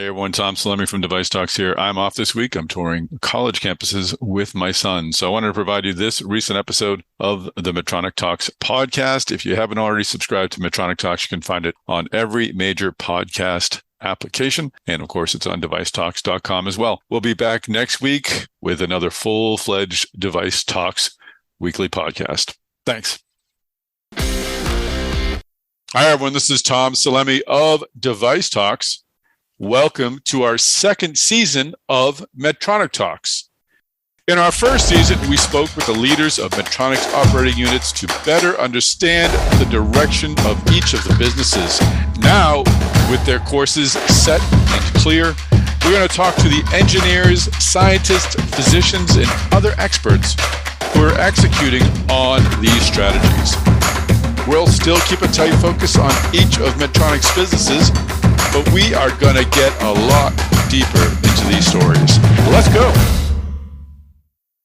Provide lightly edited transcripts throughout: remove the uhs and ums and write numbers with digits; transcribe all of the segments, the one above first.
Hey everyone, Tom Salemi from Device Talks here. I'm off this week. I'm touring college campuses with my son. So I wanted to provide you this recent episode of the Medtronic Talks podcast. If you haven't already subscribed to Medtronic Talks, you can find it on every major podcast application. And of course, it's on devicetalks.com as well. We'll be back next week with another full-fledged Device Talks weekly podcast. Thanks. Hi everyone, this is Tom Salemi of Device Talks. Welcome to our second season of Medtronic Talks. In our first season, we spoke with the leaders of Medtronic's operating units to better understand the direction of each of the businesses. Now, with their courses set and clear, we're going to talk to the engineers, scientists, physicians, and other experts who are executing on these strategies. We'll still keep a tight focus on each of Medtronic's businesses, but we are going to get a lot deeper into these stories. Let's go.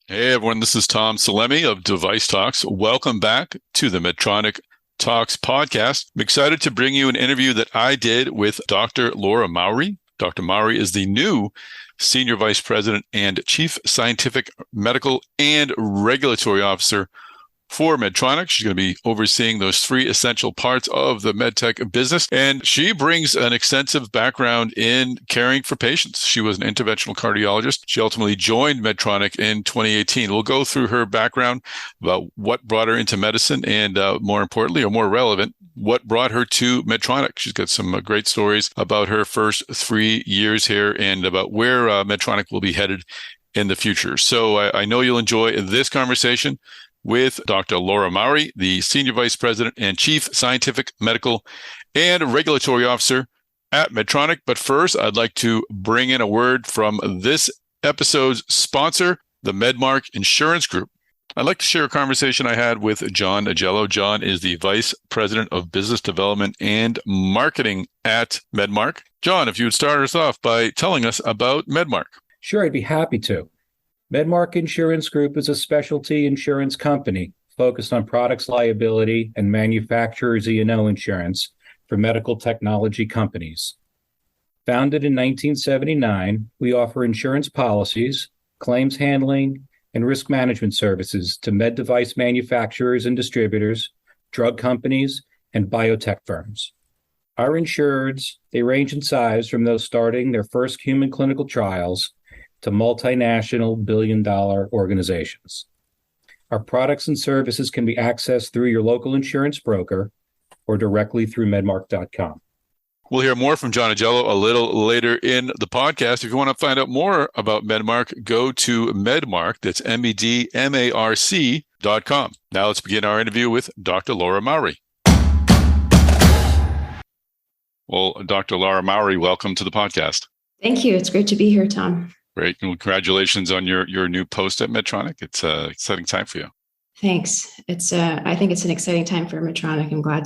Hey everyone, this is Tom Salemi of Device Talks. Welcome back to the Medtronic Talks podcast. I'm excited to bring you an interview that I did with Dr. Laura Mauri. Dr. Mauri is the new Senior Vice President and Chief Scientific, Medical, and Regulatory Officer for Medtronic. She's going to be overseeing those three essential parts of the medtech business. And she brings an extensive background in caring for patients. She was an interventional cardiologist. She ultimately joined Medtronic in 2018. We'll go through her background about what brought her into medicine and more importantly, or more relevant, what brought her to Medtronic. She's got some great stories about her first 3 years here and about where Medtronic will be headed in the future. So I know you'll enjoy this conversation with Dr. Laura Mauri, the Senior Vice President and Chief Scientific, Medical, and Regulatory Officer at Medtronic. But first, I'd like to bring in a word from this episode's sponsor, the Medmark Insurance Group. I'd like to share a conversation I had with John Agello. John is the Vice President of Business Development and Marketing at Medmark. John, if you would start us off by telling us about Medmark. Sure, I'd be happy to. Medmark Insurance Group is a specialty insurance company focused on products liability and manufacturer's E&O insurance for medical technology companies. Founded in 1979, we offer insurance policies, claims handling, and risk management services to med device manufacturers and distributors, drug companies, and biotech firms. Our insureds, they range in size from those starting their first human clinical trials to multinational billion-dollar organizations. Our products and services can be accessed through your local insurance broker or directly through medmark.com. We'll hear more from John Agello a little later in the podcast. If you want to find out more about Medmark, go to Medmark, that's medmarc.com. Now let's begin our interview with Dr. Laura Mauri. Well, Dr. Laura Mauri, welcome to the podcast. Thank you. It's great to be here, Tom. Great. Congratulations on your new post at Medtronic. It's an exciting time for you. Thanks. I think it's an exciting time for Medtronic. I'm glad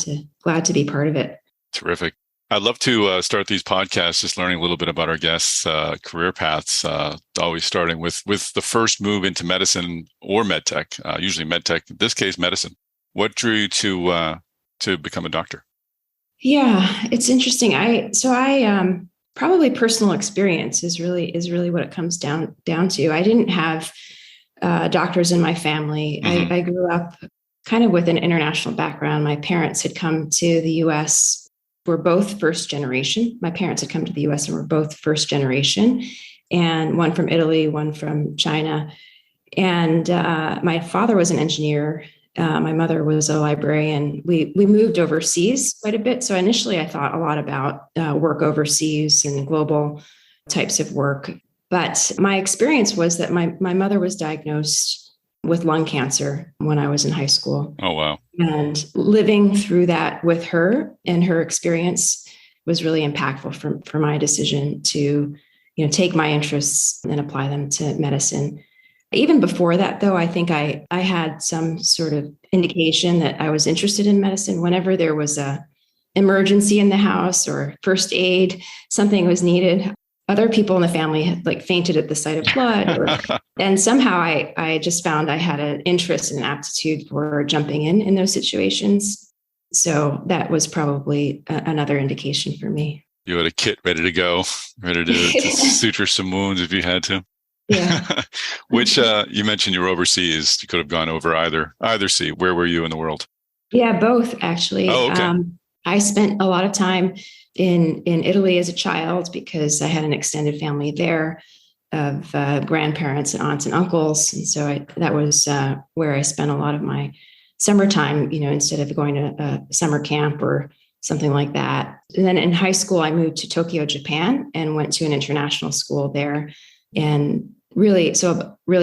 to be part of it. Terrific. I'd love to start these podcasts just learning a little bit about our guests' career paths, always starting with the first move into medicine or medtech, usually medtech, in this case, medicine. What drew you to become a doctor? Yeah, it's interesting. I probably personal experience is really what it comes down to. I didn't have doctors in my family. Mm-hmm. I grew up kind of with an international background. My parents had come to the U.S. We're both first generation. My parents had come to the U.S. and we're both first generation, and one from Italy, one from China. And my father was an engineer. My mother was a librarian. We moved overseas quite a bit. So initially I thought a lot about work overseas and global types of work. But my experience was that my mother was diagnosed with lung cancer when I was in high school. Oh, wow. And living through that with her and her experience was really impactful for my decision to, take my interests and apply them to medicine. Even before that, though, I think I had some sort of indication that I was interested in medicine. Whenever there was a emergency in the house or first aid, something was needed, other people in the family had fainted at the sight of blood. And somehow I just found I had an interest and an aptitude for jumping in those situations. So that was probably another indication for me. You had a kit ready to go, ready to suture some wounds if you had to. Yeah. Which you mentioned you were overseas. You could have gone over either sea. Where were you in the world? Yeah, both actually. Oh, okay. I spent a lot of time in Italy as a child because I had an extended family there of grandparents and aunts and uncles, and so that was where I spent a lot of my summertime. Instead of going to a summer camp or something like that. And then in high school, I moved to Tokyo, Japan, and went to an international school there, and really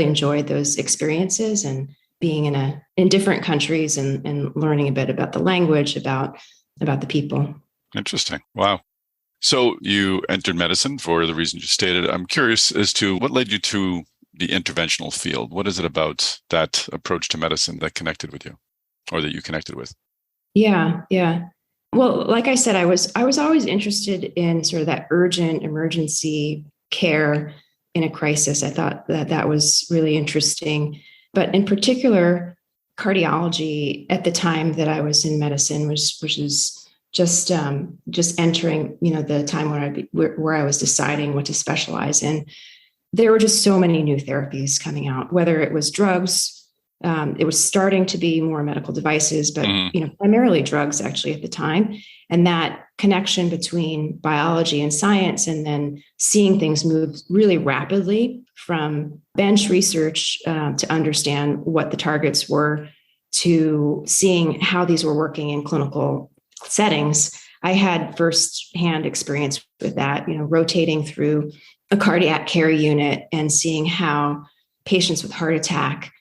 enjoyed those experiences and being in different countries and learning a bit about the language, about the people. Interesting. Wow. So you entered medicine for the reason you stated. I'm curious as to what led you to the interventional field. What is it about that approach to medicine that connected with you, or that you connected with? Yeah. Well, like I said, I was always interested in sort of that urgent emergency care in a crisis. I thought that was really interesting. But in particular, cardiology at the time that I was in medicine, which is just entering, the time where I was deciding what to specialize in. There were just so many new therapies coming out, whether it was drugs. It was starting to be more medical devices, but primarily drugs actually at the time. And that connection between biology and science, and then seeing things move really rapidly from bench research to understand what the targets were, to seeing how these were working in clinical settings. I had firsthand experience with that, rotating through a cardiac care unit and seeing how patients with heart attack,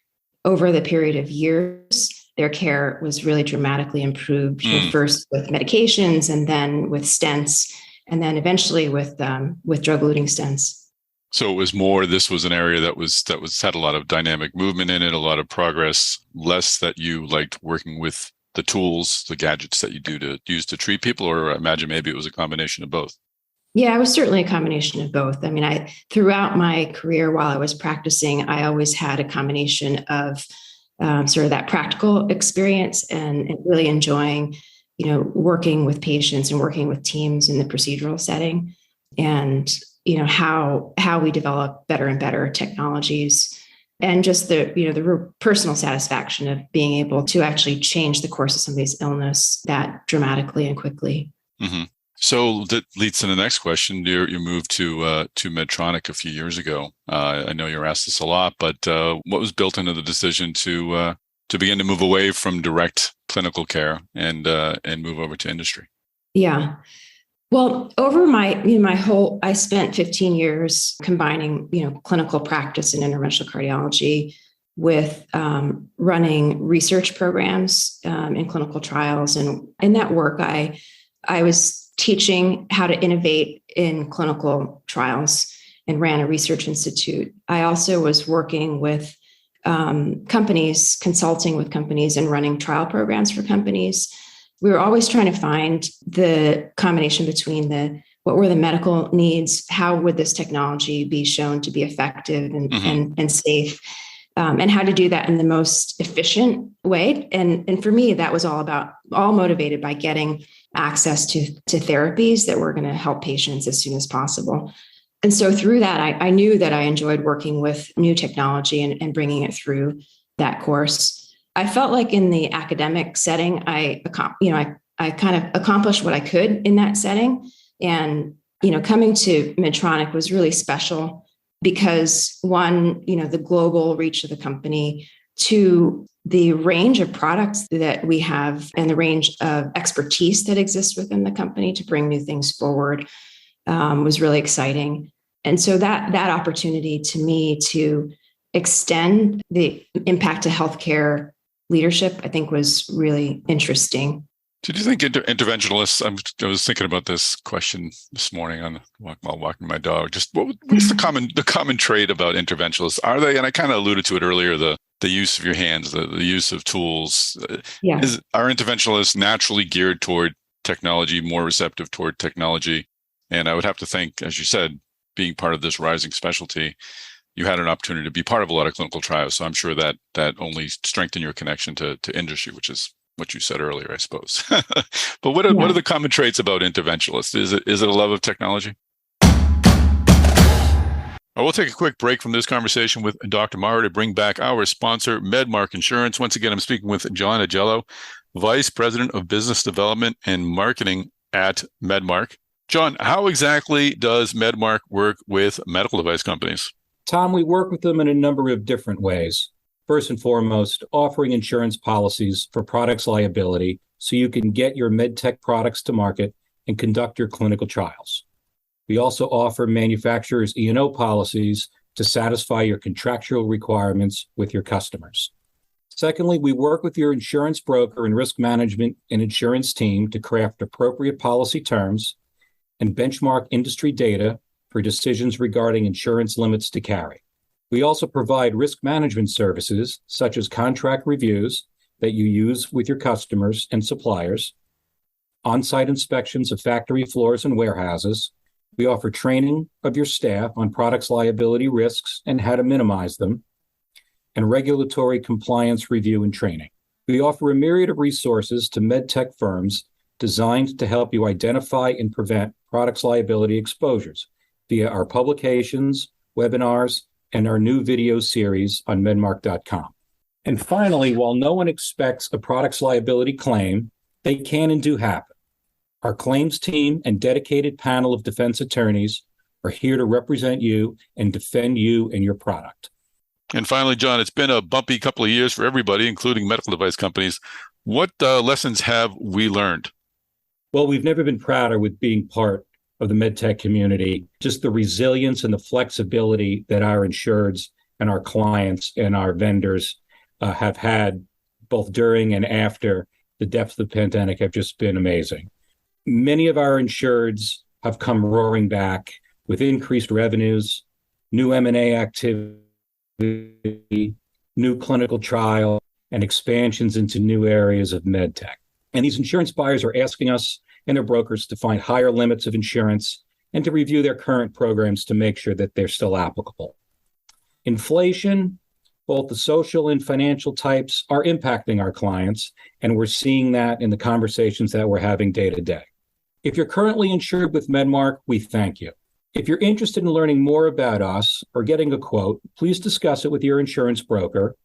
over the period of years, their care was really dramatically improved, first with medications and then with stents, and then eventually with drug-eluting stents. So it was more, this was an area that had a lot of dynamic movement in it, a lot of progress, less that you liked working with the tools, the gadgets that you use to treat people, or I imagine maybe it was a combination of both. Yeah, it was certainly a combination of both. I mean, throughout my career while I was practicing, I always had a combination of sort of that practical experience and really enjoying, working with patients and working with teams in the procedural setting, and how we develop better and better technologies, and just the personal satisfaction of being able to actually change the course of somebody's illness that dramatically and quickly. Mm-hmm. So that leads to the next question. You moved to Medtronic a few years ago. I know you're asked this a lot, but what was built into the decision to begin to move away from direct clinical care and move over to industry? Yeah. Well, over I spent 15 years combining, clinical practice in interventional cardiology with running research programs in clinical trials. And in that work, I was teaching how to innovate in clinical trials and ran a research institute. I also was working with companies, consulting with companies and running trial programs for companies. We were always trying to find the combination between what were the medical needs, how would this technology be shown to be effective and safe, and how to do that in the most efficient way. And for me, that was all motivated by getting access to therapies that were going to help patients as soon as possible. And so through that, I knew that I enjoyed working with new technology and bringing it through that course. I felt like in the academic setting, I kind of accomplished what I could in that setting. And, coming to Medtronic was really special because one, the global reach of the company, two, the range of products that we have and the range of expertise that exists within the company to bring new things forward was really exciting. And so that opportunity to me to extend the impact to healthcare leadership, I think, was really interesting. Did you think interventionalists? I was thinking about this question this morning while walking my dog. Just what is the common trait about interventionalists? Are they? And I kind of alluded to it earlier. The use of your hands, the use of tools. Yeah. Are interventionalists naturally geared toward technology, more receptive toward technology? And I would have to think, as you said, being part of this rising specialty, you had an opportunity to be part of a lot of clinical trials. So I'm sure that only strengthened your connection to industry, which is what you said earlier, I suppose. But what are the common traits about interventionalists? Is it a love of technology? We'll take a quick break from this conversation with Dr. Mauri to bring back our sponsor, Medmark Insurance. Once again, I'm speaking with John Agello, Vice President of Business Development and Marketing at Medmark. John, how exactly does Medmark work with medical device companies? Tom, we work with them in a number of different ways. First and foremost, offering insurance policies for products liability so you can get your medtech products to market and conduct your clinical trials. We also offer manufacturers' E&O policies to satisfy your contractual requirements with your customers. Secondly, we work with your insurance broker and risk management and insurance team to craft appropriate policy terms and benchmark industry data for decisions regarding insurance limits to carry. We also provide risk management services, such as contract reviews that you use with your customers and suppliers, on-site inspections of factory floors and warehouses. We offer training of your staff on products liability risks and how to minimize them, and regulatory compliance review and training. We offer a myriad of resources to medtech firms designed to help you identify and prevent products liability exposures via our publications, webinars, and our new video series on medmark.com. And finally, while no one expects a products liability claim, they can and do happen. Our claims team and dedicated panel of defense attorneys are here to represent you and defend you and your product. And finally, John, it's been a bumpy couple of years for everybody, including medical device companies. What lessons have we learned? Well, we've never been prouder with being part of the medtech community, just the resilience and the flexibility that our insureds and our clients and our vendors have had both during and after the depths of the pandemic have just been amazing. Many of our insureds have come roaring back with increased revenues, new M&A activity, new clinical trial, and expansions into new areas of medtech. And these insurance buyers are asking us and their brokers to find higher limits of insurance and to review their current programs to make sure that they're still applicable. Inflation, both the social and financial types, are impacting our clients, and we're seeing that in the conversations that we're having day to day. If you're currently insured with Medmark, we thank you. If you're interested in learning more about us or getting a quote, please discuss it with your insurance broker.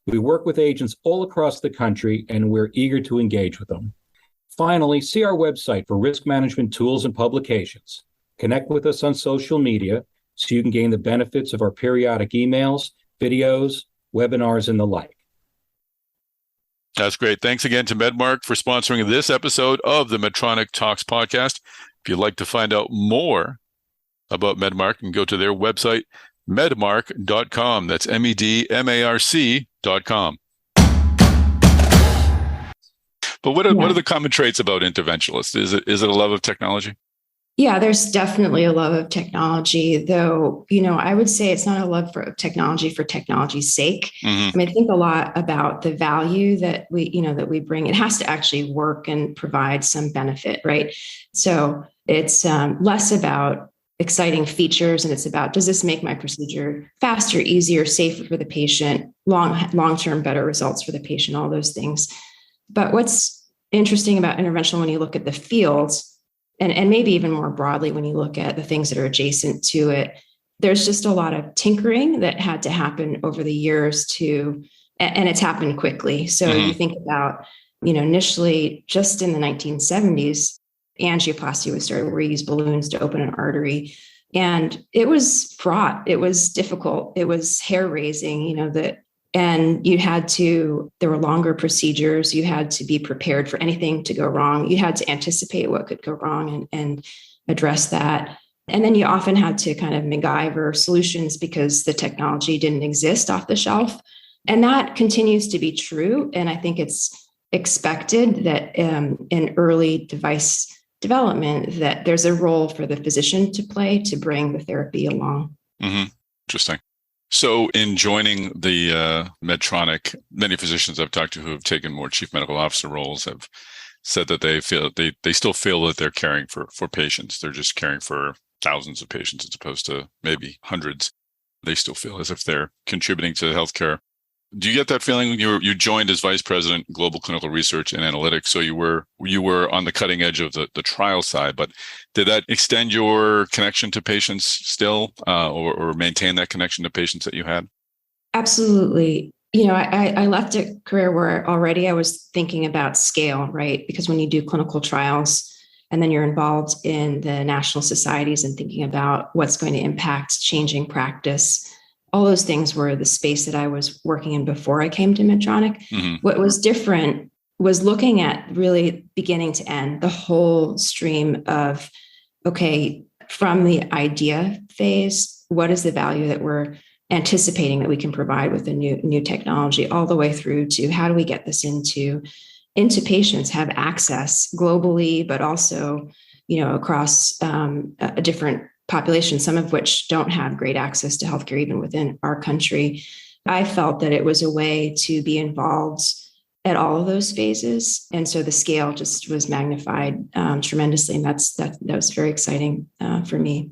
We work with agents all across the country, and we're eager to engage with them. Finally, see our website for risk management tools and publications. Connect with us on social media so you can gain the benefits of our periodic emails, videos, webinars, and the like. That's great. Thanks again to Medmark for sponsoring this episode of the Medtronic Talks podcast. If you'd like to find out more about Medmark, you can go to their website, medmark.com. That's medmarc.com. But what are the common traits about interventionalists? Is it a love of technology? Yeah, there's definitely a love of technology, though, I would say it's not a love for technology's sake. Mm-hmm. I mean, I think a lot about the value that we bring. It has to actually work and provide some benefit, right? So it's less about exciting features, and it's about, does this make my procedure faster, easier, safer for the patient, long-term better results for the patient, all those things. But what's interesting about interventional when you look at the fields, and maybe even more broadly, when you look at the things that are adjacent to it, there's just a lot of tinkering that had to happen over the years and it's happened quickly. So you think about, initially just in the 1970s, angioplasty was started where you use balloons to open an artery. And it was fraught. It was difficult. It was hair raising, and there were longer procedures. You had to be prepared for anything to go wrong. You had to anticipate what could go wrong and address that. And then you often had to kind of MacGyver solutions because the technology didn't exist off the shelf. And that continues to be true. And I think it's expected that in early device development, that there's a role for the physician to play to bring the therapy along. Mm-hmm. Interesting. So in joining the Medtronic, many physicians I've talked to who have taken more chief medical officer roles have said that they still feel that they're caring for patients. They're just caring for thousands of patients as opposed to maybe hundreds. They still feel as if they're contributing to healthcare. Do you get that feeling when you joined as vice president, global clinical research and analytics? So you were on the cutting edge of the trial side, but did that extend your connection to patients still, or maintain that connection to patients that you had? Absolutely. You know, I left a career where already I was thinking about scale, right? Because when you do clinical trials and then you're involved in the national societies and thinking about what's going to impact changing practice, all those things were the space that I was working in before I came to Medtronic. Mm-hmm. What was different was looking at really beginning to end the whole stream of, okay, from the idea phase, what is the value that we're anticipating that we can provide with a new technology, all the way through to how do we get this into patients, have access globally, but also, you know, across a different population, some of which don't have great access to healthcare even within our country. I felt that it was a way to be involved at all of those phases. And so the scale just was magnified tremendously. And that was very exciting for me.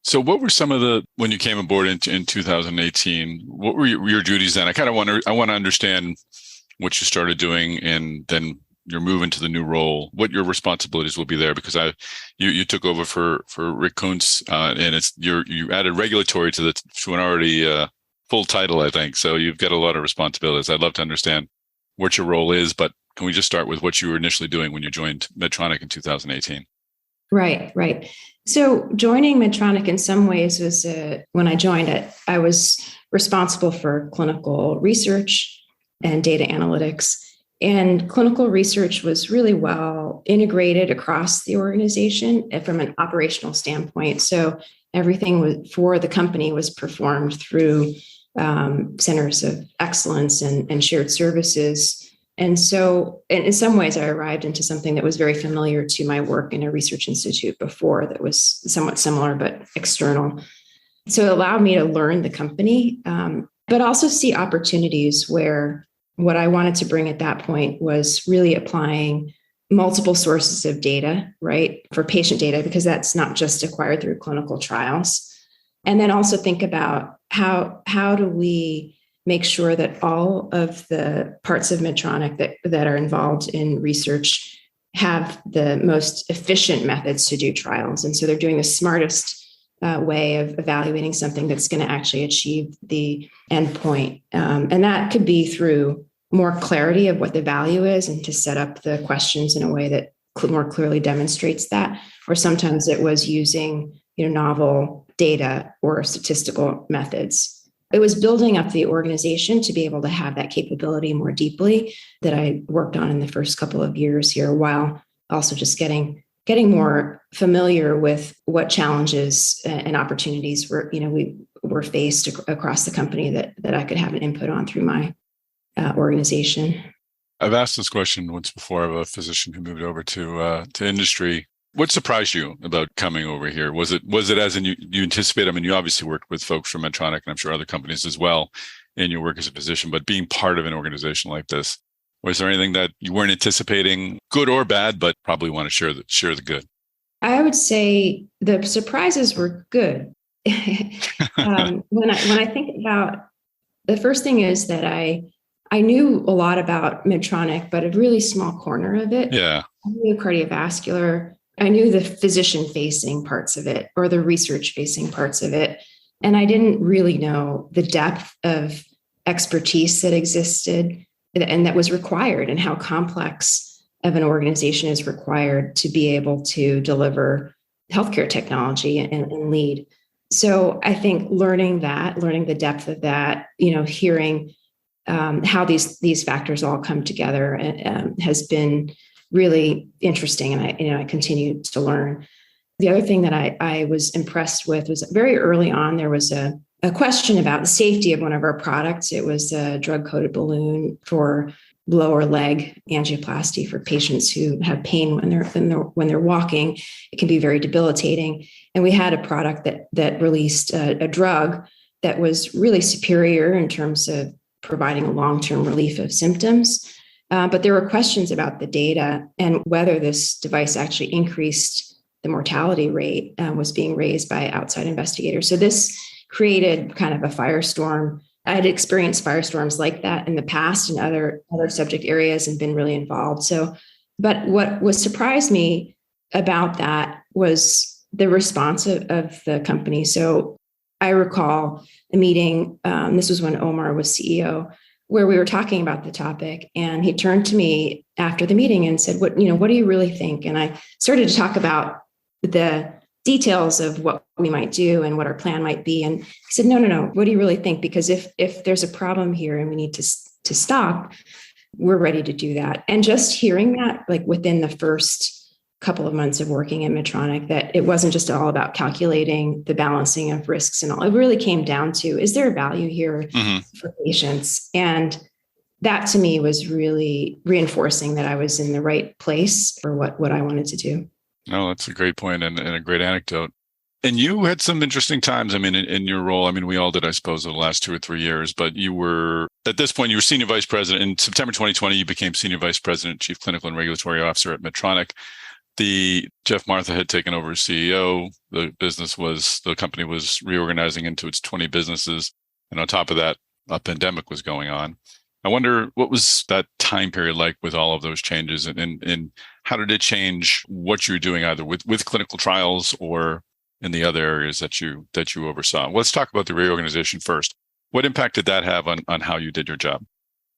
So what were some of when you came aboard in 2018, what were your duties then? I want to understand what you started doing, and then your move into the new role, what your responsibilities will be there, because you took over for Rick Kuntz, and you added regulatory to an already full title, I think. So you've got a lot of responsibilities. I'd love to understand what your role is, but can we just start with what you were initially doing when you joined Medtronic in 2018? Right. So joining Medtronic in some ways was when I joined it, I was responsible for clinical research and data analytics. And clinical research was really well integrated across the organization from an operational standpoint. So everything for the company was performed through centers of excellence and shared services. And so in some ways, I arrived into something that was very familiar to my work in a research institute before that was somewhat similar, but external. So it allowed me to learn the company, but also see opportunities where what I wanted to bring at that point was really applying multiple sources of data, right, for patient data, because that's not just acquired through clinical trials. And then also think about how do we make sure that all of the parts of Medtronic that are involved in research have the most efficient methods to do trials. And so they're doing the smartest way of evaluating something that's going to actually achieve the endpoint. And that could be through more clarity of what the value is and to set up the questions in a way that more clearly demonstrates that. Or sometimes it was using, novel data or statistical methods. It was building up the organization to be able to have that capability more deeply that I worked on in the first couple of years here, while also just getting more familiar with what challenges and opportunities we were faced across the company that I could have an input on through my organization. I've asked this question once before of a physician who moved over to industry. What surprised you about coming over here? Was it as in you anticipate? I mean, you obviously worked with folks from Medtronic, and I'm sure other companies as well in your work as a physician, but being part of an organization like this, was there anything that you weren't anticipating, good or bad, but probably want to share the good? I would say the surprises were good. When I think about, the first thing is that I knew a lot about Medtronic, but a really small corner of it. Yeah. I knew cardiovascular. I knew the physician-facing parts of it or the research-facing parts of it. And I didn't really know the depth of expertise that existed and that was required, and how complex of an organization is required to be able to deliver healthcare technology and lead. So I think learning the depth of that, hearing how these factors all come together has been really interesting. And I continue to learn. The other thing that I was impressed with was very early on, there was a question about the safety of one of our products. It was a drug-coated balloon for lower leg angioplasty for patients who have pain when they're walking. It can be very debilitating. And we had a product that released a drug that was really superior in terms of providing a long-term relief of symptoms. But there were questions about the data and whether this device actually increased the mortality rate was being raised by outside investigators. So this created kind of a firestorm I had experienced firestorms like that in the past in other subject areas and been really involved. So, but what was surprised me about that was the response of the company. So I recall a meeting, this was when Omar was CEO, where we were talking about the topic, and he turned to me after the meeting and said, what do you really think? And I started to talk about the details of what we might do and what our plan might be. And he said, no, what do you really think? Because if there's a problem here and we need to stop, we're ready to do that. And just hearing that, like within the first couple of months of working at Medtronic, that it wasn't just all about calculating the balancing of risks and all. It really came down to, is there a value here for patients? And that to me was really reinforcing that I was in the right place for what I wanted to do. No, that's a great point and a great anecdote. And you had some interesting times. I mean, in your role, I mean, we all did, I suppose, over the last 2 or 3 years, but you were, at this point, you were senior vice president. In September 2020, you became senior vice president, chief clinical and regulatory officer at Medtronic. Jeff Martha had taken over as CEO. The company was reorganizing into its 20 businesses. And on top of that, a pandemic was going on. I wonder, what was that time period like with all of those changes, and how did it change what you were doing either with clinical trials or in the other areas that you oversaw? Let's talk about the reorganization first. What impact did that have on how you did your job?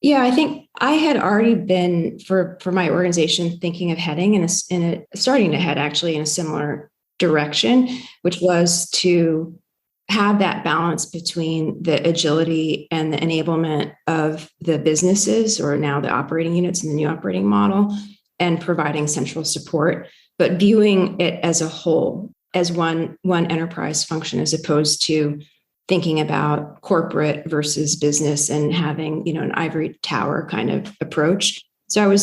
Yeah, I think I had already been for my organization thinking of heading starting to head actually in a similar direction, which was to have that balance between the agility and the enablement of the businesses, or now the operating units in the new operating model, and providing central support, but viewing it as a whole, as one enterprise function, as opposed to thinking about corporate versus business and having, an ivory tower kind of approach. So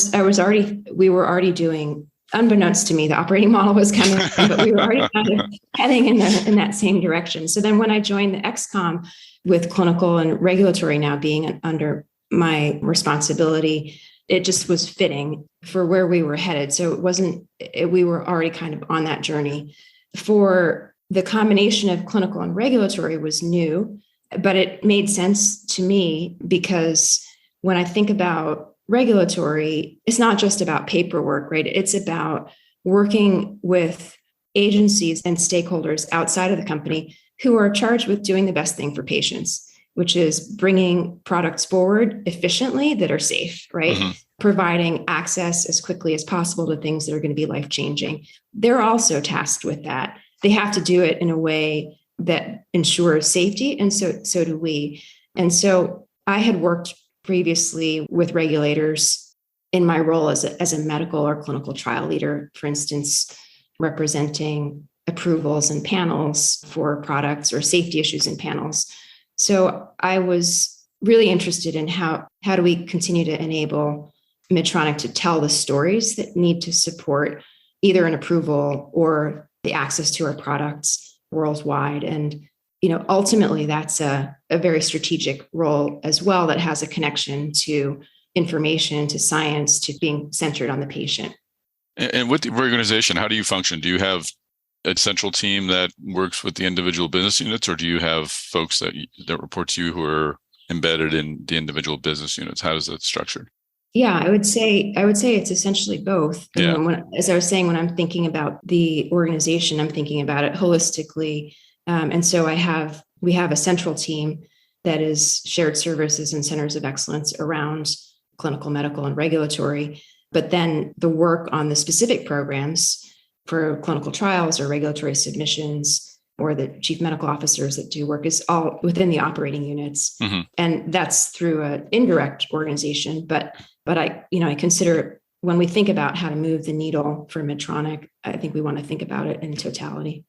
we were already doing, unbeknownst to me, the operating model was coming, but we were already kind of heading in that same direction. So then when I joined the XCOM with clinical and regulatory now being under my responsibility, it just was fitting for where we were headed. So we were already kind of on that journey. For the combination of clinical and regulatory was new, but it made sense to me because when I think about regulatory, it's not just about paperwork, right? It's about working with agencies and stakeholders outside of the company who are charged with doing the best thing for patients, which is bringing products forward efficiently that are safe, right? Mm-hmm. Providing access as quickly as possible to things that are going to be life-changing. They're also tasked with that. They have to do it in a way that ensures safety, and so do we. And so I had worked previously with regulators in my role as a medical or clinical trial leader, for instance, representing approvals and panels for products or safety issues in panels. So I was really interested in how do we continue to enable Medtronic to tell the stories that need to support either an approval or the access to our products worldwide. And ultimately, that's a very strategic role as well that has a connection to information, to science, to being centered on the patient. And with the organization, how do you function? Do you have a central team that works with the individual business units, or do you have folks that report to you who are embedded in the individual business units? How is that structured? Yeah, I would say it's essentially both. Yeah. As I was saying, when I'm thinking about the organization, I'm thinking about it holistically. And so we have a central team that is shared services and centers of excellence around clinical, medical, and regulatory. But then the work on the specific programs for clinical trials or regulatory submissions, or the chief medical officers that do work, is all within the operating units. Mm-hmm. And that's through an indirect organization. But I consider, when we think about how to move the needle for Medtronic, I think we want to think about it in totality.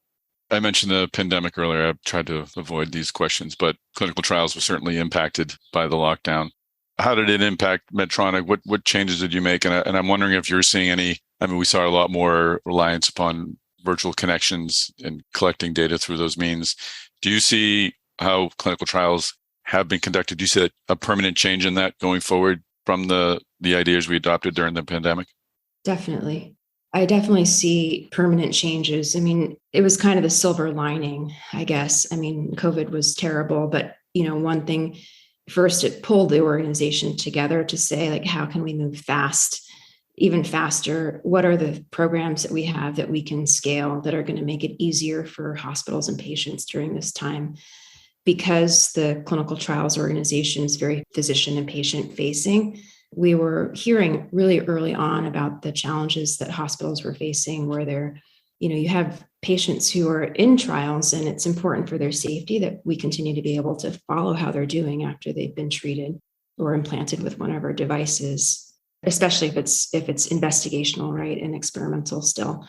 I mentioned the pandemic earlier. I've tried to avoid these questions, but clinical trials were certainly impacted by the lockdown. How did it impact Medtronic? What changes did you make? And I'm wondering if you're seeing any. I mean, we saw a lot more reliance upon virtual connections and collecting data through those means. Do you see how clinical trials have been conducted? Do you see a permanent change in that going forward from the ideas we adopted during the pandemic? Definitely. I definitely see permanent changes. I mean, it was kind of the silver lining, I guess. I mean, COVID was terrible, but one thing first it pulled the organization together to say, like, how can we move fast, even faster? What are the programs that we have that we can scale that are going to make it easier for hospitals and patients during this time? Because the clinical trials organization is very physician and patient facing, we were hearing really early on about the challenges that hospitals were facing, where they're, you have patients who are in trials, and it's important for their safety that we continue to be able to follow how they're doing after they've been treated or implanted with one of our devices, especially if it's investigational, right, and experimental still.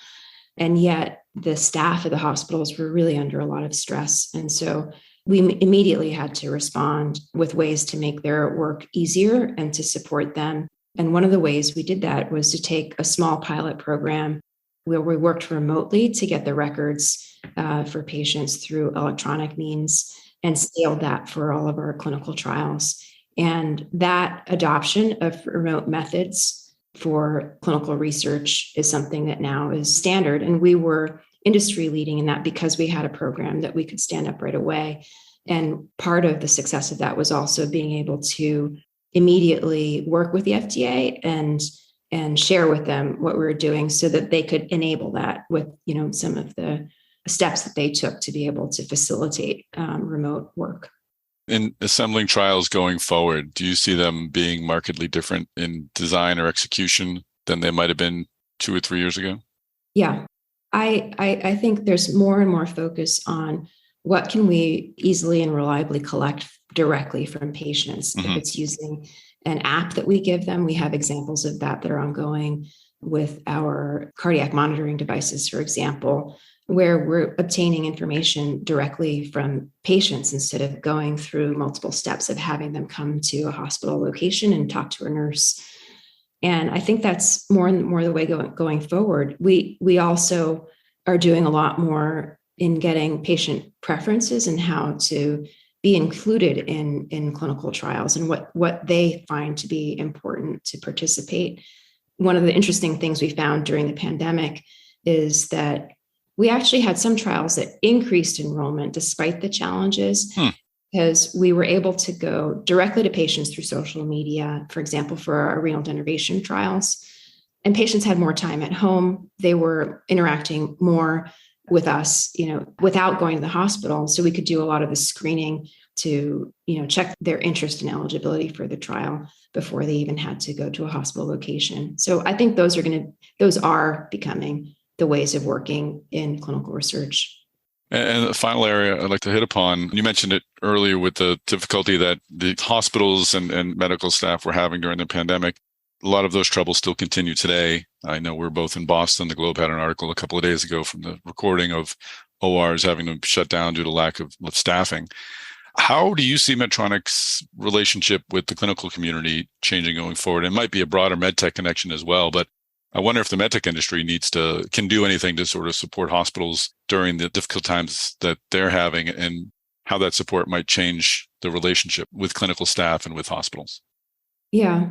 And yet the staff of the hospitals were really under a lot of stress. And so we immediately had to respond with ways to make their work easier and to support them. And one of the ways we did that was to take a small pilot program where we worked remotely to get the records for patients through electronic means and scaled that for all of our clinical trials. And that adoption of remote methods for clinical research is something that now is standard. And we were industry leading in that because we had a program that we could stand up right away. And part of the success of that was also being able to immediately work with the FDA and share with them what we were doing so that they could enable that with, some of the steps that they took to be able to facilitate remote work. In assembling trials going forward, do you see them being markedly different in design or execution than they might have been 2 or 3 years ago? Yeah, I think there's more and more focus on what can we easily and reliably collect directly from patients. If it's using an app that we give them, we have examples of that are ongoing with our cardiac monitoring devices, for example, where we're obtaining information directly from patients instead of going through multiple steps of having them come to a hospital location and talk to a nurse. And I think that's more and more the way going forward. We also are doing a lot more in getting patient preferences and how to be included in clinical trials and what they find to be important to participate. One of the interesting things we found during the pandemic is that we actually had some trials that increased enrollment despite the challenges, because we were able to go directly to patients through social media, for example, for our renal denervation trials. And patients had more time at home. They were interacting more with us, without going to the hospital. So we could do a lot of the screening to, check their interest and eligibility for the trial before they even had to go to a hospital location. So I think those are becoming the ways of working in clinical research. And the final area I'd like to hit upon, you mentioned it earlier with the difficulty that the hospitals and medical staff were having during the pandemic. A lot of those troubles still continue today. I know we're both in Boston. The Globe had an article a couple of days ago from the recording of ORs having to shut down due to lack of staffing. How do you see Medtronic's relationship with the clinical community changing going forward? It might be a broader medtech connection as well, but I wonder if the medtech industry can do anything to sort of support hospitals during the difficult times that they're having, and how that support might change the relationship with clinical staff and with hospitals. Yeah.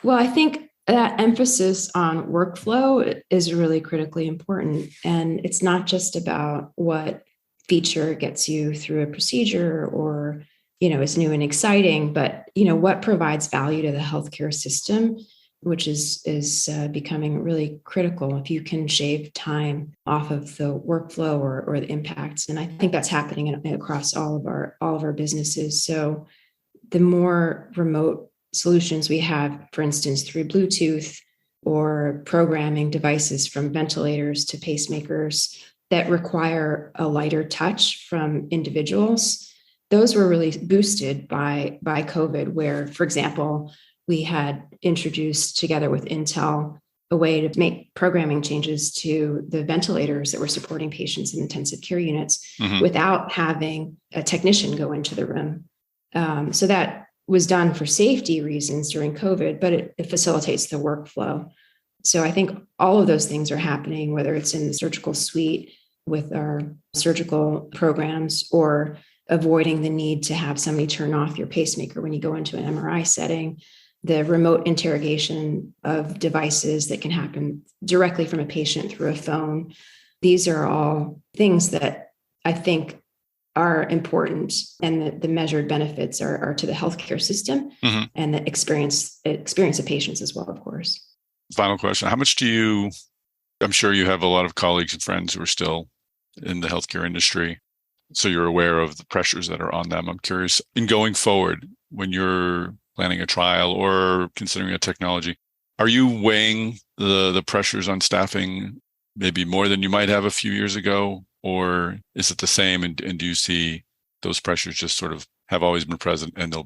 Well, I think that emphasis on workflow is really critically important. And it's not just about what feature gets you through a procedure or, is new and exciting, but, what provides value to the healthcare system, which is becoming really critical if you can shave time off of the workflow or the impacts. And I think that's happening across all of our businesses. So the more remote solutions we have, for instance, through Bluetooth or programming devices from ventilators to pacemakers that require a lighter touch from individuals, those were really boosted by COVID, where, for example, we had introduced together with Intel a way to make programming changes to the ventilators that were supporting patients in intensive care units without having a technician go into the room. So that was done for safety reasons during COVID, but it facilitates the workflow. So I think all of those things are happening, whether it's in the surgical suite with our surgical programs or avoiding the need to have somebody turn off your pacemaker when you go into an MRI setting, the remote interrogation of devices that can happen directly from a patient through a phone. These are all things that I think are important, and the measured benefits are to the healthcare system and the experience of patients as well, of course. Final question. How much I'm sure you have a lot of colleagues and friends who are still in the healthcare industry, so you're aware of the pressures that are on them. I'm curious, in going forward, when you're planning a trial or considering a technology, are you weighing the pressures on staffing maybe more than you might have a few years ago, or is it the same? And do you see those pressures just sort of have always been present, and they'll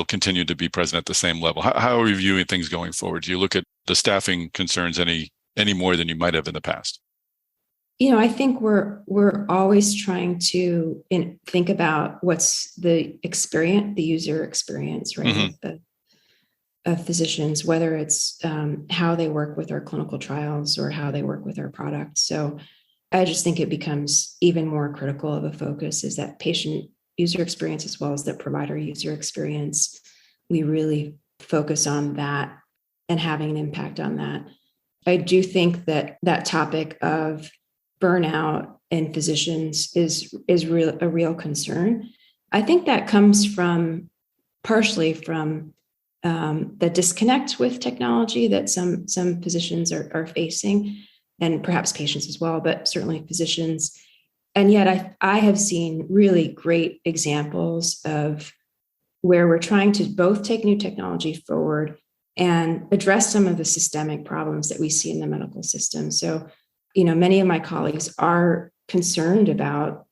continue to be present at the same level? How are you viewing things going forward? Do you look at the staffing concerns any more than you might have in the past? I think we're always trying to think about what's the user experience, right? Of physicians, whether it's how they work with our clinical trials or how they work with our product. So I just think it becomes even more critical of a focus is that patient user experience as well as the provider user experience. We really focus on that and having an impact on that. I do think that topic of burnout in physicians is a real concern. I think that comes partially from the disconnect with technology that some physicians are facing, and perhaps patients as well, but certainly physicians. And yet I have seen really great examples of where we're trying to both take new technology forward and address some of the systemic problems that we see in the medical system. So, many of my colleagues are concerned about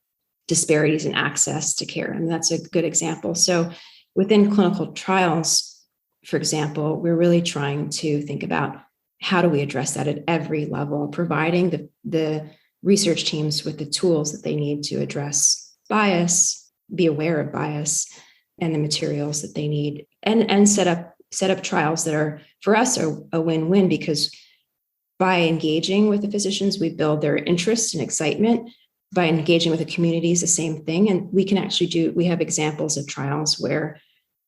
disparities in access to care, and that's a good example. So within clinical trials, for example, we're really trying to think about how do we address that at every level, providing the research teams with the tools that they need to address bias, be aware of bias, and the materials that they need, and set up trials that are, for us, a win-win, because by engaging with the physicians, we build their interest and excitement. By engaging with the communities, the same thing. And we can actually we have examples of trials where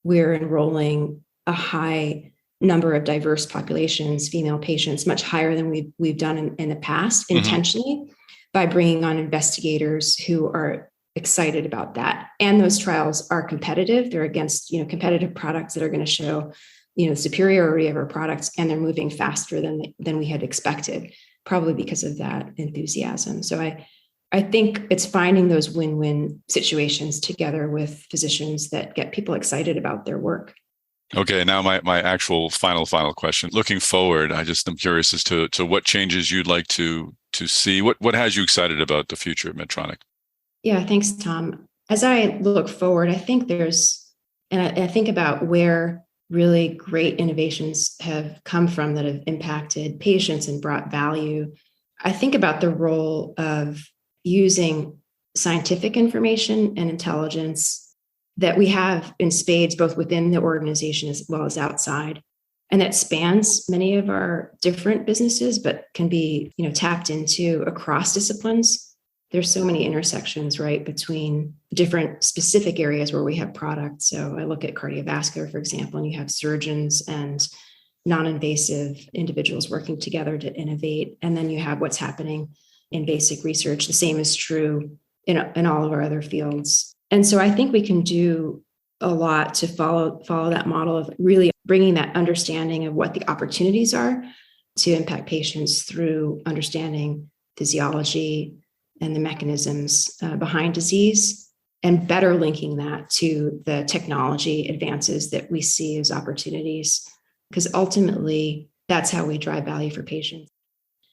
we're enrolling a high number of diverse populations, female patients, much higher than we've done in the past, intentionally, by bringing on investigators who are excited about that. And those trials are competitive. They're against, competitive products that are going to show, the superiority of our products, and they're moving faster than we had expected, probably because of that enthusiasm. So I think it's finding those win-win situations together with physicians that get people excited about their work. Okay, now my actual final question. Looking forward, I'm curious as to what changes you'd like to see. What has you excited about the future of Medtronic? Yeah, thanks, Tom. As I look forward, I think I think about where really great innovations have come from that have impacted patients and brought value. I think about the role of using scientific information and intelligence that we have in spades, both within the organization as well as outside. And that spans many of our different businesses, but can be, tapped into across disciplines. There's so many intersections, right, between different specific areas where we have products. So I look at cardiovascular, for example, and you have surgeons and non-invasive individuals working together to innovate. And then you have what's happening in basic research. The same is true in all of our other fields. And so I think we can do a lot to follow that model of really bringing that understanding of what the opportunities are to impact patients through understanding physiology and the mechanisms behind disease, and better linking that to the technology advances that we see as opportunities, because ultimately that's how we drive value for patients.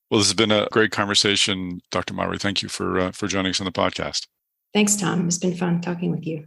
Well, this has been a great conversation, Dr. Mauri. Thank you for joining us on the podcast. Thanks, Tom. It's been fun talking with you.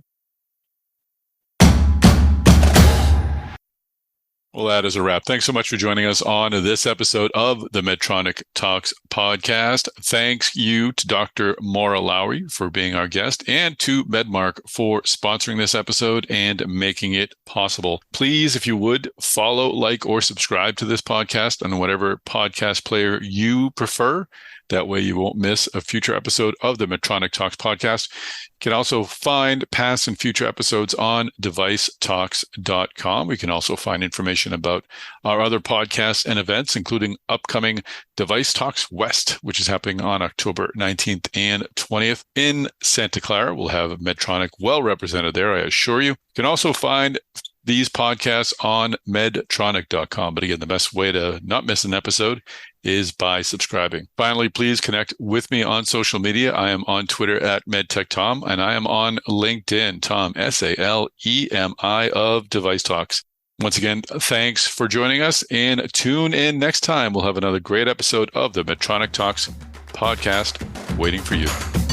Well, that is a wrap. Thanks so much for joining us on this episode of the Medtronic Talks podcast. Thanks you to Dr. Mauri for being our guest, and to Medmark for sponsoring this episode and making it possible. Please, if you would, follow, like, or subscribe to this podcast on whatever podcast player you prefer. That way you won't miss a future episode of the Medtronic Talks podcast. You can also find past and future episodes on devicetalks.com. We can also find information about our other podcasts and events, including upcoming Device Talks West, which is happening on October 19th and 20th in Santa Clara. We'll have Medtronic well represented there, I assure you. You can also find these podcasts on medtronic.com. But again, the best way to not miss an episode is by subscribing. Finally, please connect with me on social media. I am on Twitter at MedTechTom, and I am on LinkedIn, Tom, Salemi of Device Talks. Once again, thanks for joining us, and tune in next time. We'll have another great episode of the Medtronic Talks podcast waiting for you.